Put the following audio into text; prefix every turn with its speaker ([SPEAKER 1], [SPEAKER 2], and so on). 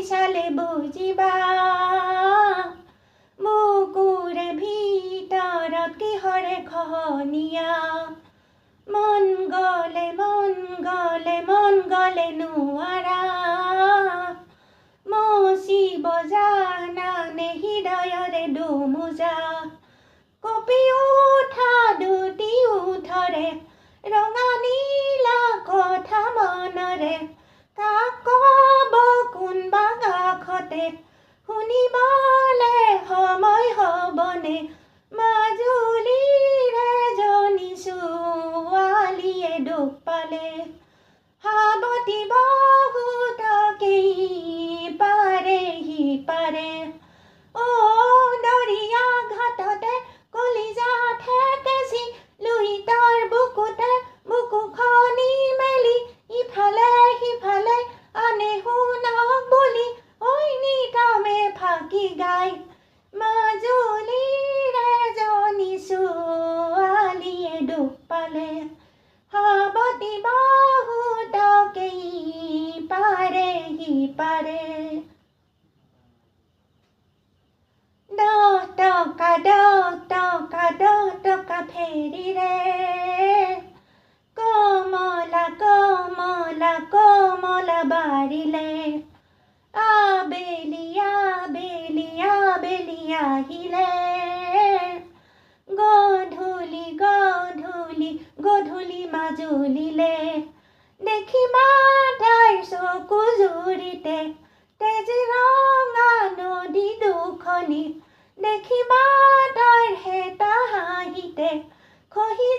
[SPEAKER 1] চালে বুজিবা বুকুৰে ভিতৰত কিহৰে খহনীয়া মন গলে নোৱাৰা মচিব জানানে হৃদয়ৰে দুমোজা কপি উঠা দুটি উঠৰে ৰঙা নীলা কথা মনৰে কাক কব কোনবা কাষতে শুনিবলে সময় হবনে মাজুলীৰে এজনী ছোৱালীয়ে দুখ পালে সাৱটি বহুতকেই পাৰে সিপাৰে অ দৰিয়া ঘাটতে কলিজা ঠেকেচি লুইতৰ বুকুতে বুকু খনি মেলি ইফালে সিফালে আনে শুনক বুলি ঐ নিতমে ফাঁকি গাই মাজুলীৰ এজনী ছোৱালীয়ে দুখ পালে সাৱটি বহুতকেই পাৰে সিপাৰে 10 টকা ফেৰিৰে কমলা বাৰিলে আবেলি আহিলে গধূলি মাজুলীলে দেখিবা তাইৰ চকু জুৰিতে তেজ ৰঙা নদী দুখনি দেখিবা তাইৰ হেতা হাঁহিতে খহি